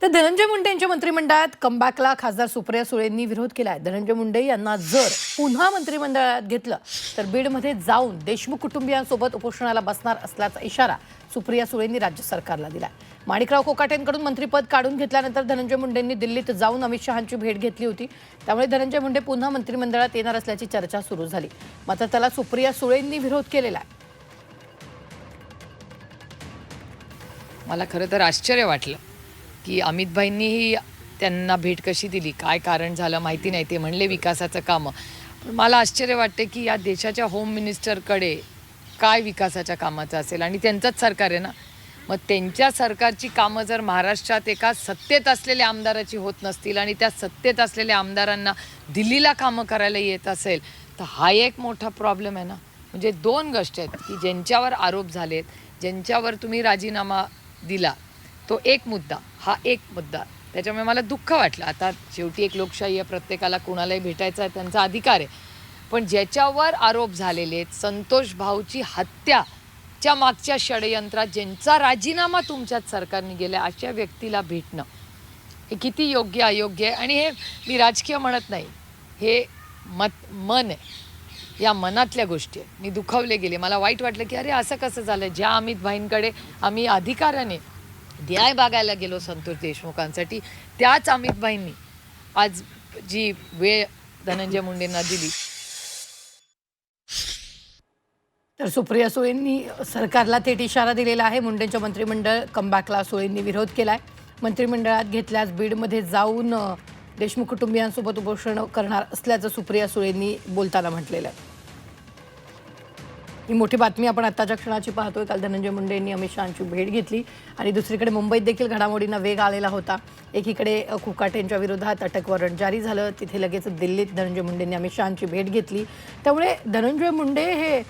तर धनंजय मुंडे यांच्या मंत्रिमंडळात कमबॅकला खासदार सुप्रिया सुळेंनी विरोध केला आहे। धनंजय मुंडे यांना जर पुन्हा मंत्रिमंडळात घेतलं तर बीडमध्ये जाऊन देशमुख कुटुंबियांसोबत उपोषणाला बसणार असल्याचा इशारा सुप्रिया सुळेंनी राज्य सरकारला दिला। माणिकराव कोकाटेंकडून मंत्रिपद काढून घेतल्यानंतर धनंजय मुंडेंनी दिल्लीत जाऊन अमित शहांची भेट घेतली होती। त्यामुळे धनंजय मुंडे पुन्हा मंत्रिमंडळात येणार असल्याची चर्चा सुरू झाली, मात्र त्याला सुप्रिया सुळेंनी विरोध केलेला आहे। मला खरं तर आश्चर्य वाटलं की अमित भाईंनीही त्यांना भेट कशी दिली, काय कारण झालं माहिती नाही। ते म्हणले विकासाचं कामं, पण मला आश्चर्य वाटते की या देशाच्या होम मिनिस्टरकडे काय विकासाच्या कामाचं असेल आणि त्यांचंच सरकार आहे ना। मग त्यांच्या सरकारची कामं जर महाराष्ट्रात एका सत्तेत असलेल्या आमदाराची होत नसतील आणि त्या सत्तेत असलेल्या आमदारांना दिल्लीला कामं करायला येत असेल तर हा एक मोठा प्रॉब्लेम आहे ना। म्हणजे दोन गोष्टी आहेत की ज्यांच्यावर आरोप झालेत, ज्यांच्यावर तुम्ही राजीनामा दिला तो एक मुद्दा, हा एक मुद्दा। त्याच्यामुळे मला दुःख वाटलं। आता शेवटी एक लोकशाही आहे, प्रत्येकाला कुणालाही भेटायचा आहे, त्यांचा अधिकार आहे, पण ज्याच्यावर आरोप झालेले आहेत, संतोष भाऊची हत्याच्या मागच्या षडयंत्रात ज्यांचा राजीनामा तुमच्याच सरकारने गेला अशा व्यक्तीला भेटणं हे किती योग्य अयोग्य आहे। आणि हे मी राजकीय म्हणत नाही, हे मन आहे, या मनातल्या गोष्टी आहेत। मी दुखावले गेले, मला वाईट वाटलं की अरे असं कसं झालं। ज्या अमित भाईंकडे आम्ही अधिकाराने न्याय बघायला गेलो संतोष देशमुखांसाठी, त्याच अमित भाईंनी आज जी वेळ धनंजय मुंडेंना दिली। तर सुप्रिया सुळेंनी सरकारला थेट इशारा दिलेला आहे। मुंडेंच्या मंत्रिमंडळ कमबॅकला सुळेंनी विरोध केलाय। मंत्रिमंडळात घेतल्यास बीडमध्ये जाऊन देशमुख कुटुंबियांसोबत उपोषण करणार असल्याचं सुप्रिया सुळेंनी बोलताना म्हटलेलं आहे। ही मोठी बातमी आपण आत्ताच्या क्षणाची पाहतोय। काल धनंजय मुंडे यांनी अमित शहांची भेट घेतली आणि दुसरीकडे मुंबईत देखील घडामोडींना वेग आलेला होता। एकीकडे कोकाटेंच्या विरोधात अटक वॉरंट जारी झालं, तिथे लगेच दिल्लीत धनंजय मुंडेंनी अमित शहांची भेट घेतली। त्यामुळे धनंजय मुंडे हे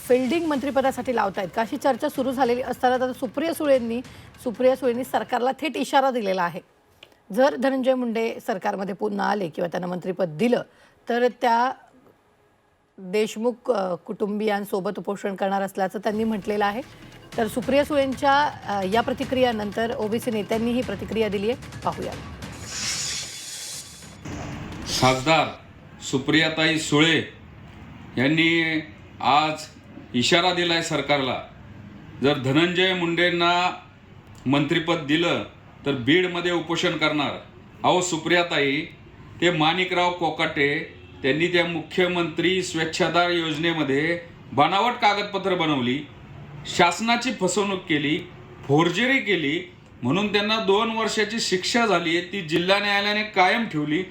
फिल्डिंग मंत्रिपदासाठी लावतायत का अशी चर्चा सुरू झालेली असताना आता सुप्रिया सुळेंनी सरकारला थेट इशारा दिलेला आहे। जर धनंजय मुंडे सरकारमध्ये पुन्हा आले किंवा त्यांना मंत्रिपद दिलं तर त्या देशमुख कुटुंबियांसोबत उपोषण करणार असल्याचं त्यांनी म्हटलेलं आहे। तर सुप्रिया सुळेंच्या या प्रतिक्रियानंतर ओबीसी नेत्यांनी ही प्रतिक्रिया दिली आहे, पाहूया। खासदार सुप्रियाताई सुळे यांनी आज इशारा दिलाय सरकारला, जर धनंजय मुंडेंना मंत्रिपद दिलं तर बीडमध्ये उपोषण करणार। अहो सुप्रियाताई, ते माणिकराव कोकाटे त्यांनी त्या मुख्यमंत्री स्वेच्छादार योजनेमध्ये बनावट कागदपत्र बनवली, शासनाची फसवणूक केली, फोर्जरी केली, म्हणून त्यांना 2 वर्षाची शिक्षा झाली, ती जिल्हा न्यायालयाने कायम ठेवली।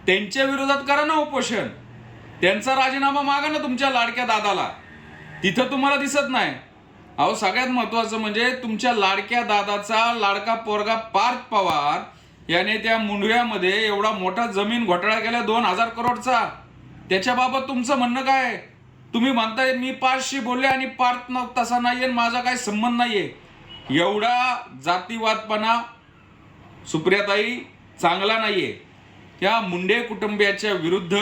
त्यांच्या विरोधात करा ना उपोषण, त्यांचा राजीनामा मागा ना तुमच्या लाडक्या दादाला, तिथं तुम्हाला दिसत नाही। अहो सगळ्यात महत्त्वाचं म्हणजे तुमच्या लाडक्या दादाचा लाडका पोरगा पार्थ पवार याने त्या मुंडव्यामध्ये एवढा मोठा जमीन घोटाळा केला 2000 करोडचा। त्याच्याबाबत तुमचं म्हणणं काय? तुम्ही म्हणताय मी पार्थशी बोलले आणि पार्थ तसा नाहीये, माझा काही संबंध नाहीये। एवढा जातीवादपणा सुप्रियाताई चांगला नाहीये। त्या मुंडे कुटुंबियाच्या विरुद्ध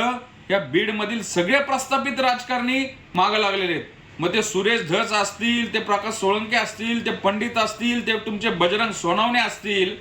या बीडमधील सगळे प्रस्थापित राजकारणी मागं लागलेले आहेत। मग ते सुरेश धस असतील, ते प्रकाश सोळंके असतील, ते पंडित असतील, ते तुमचे बजरंग सोनवणे असतील,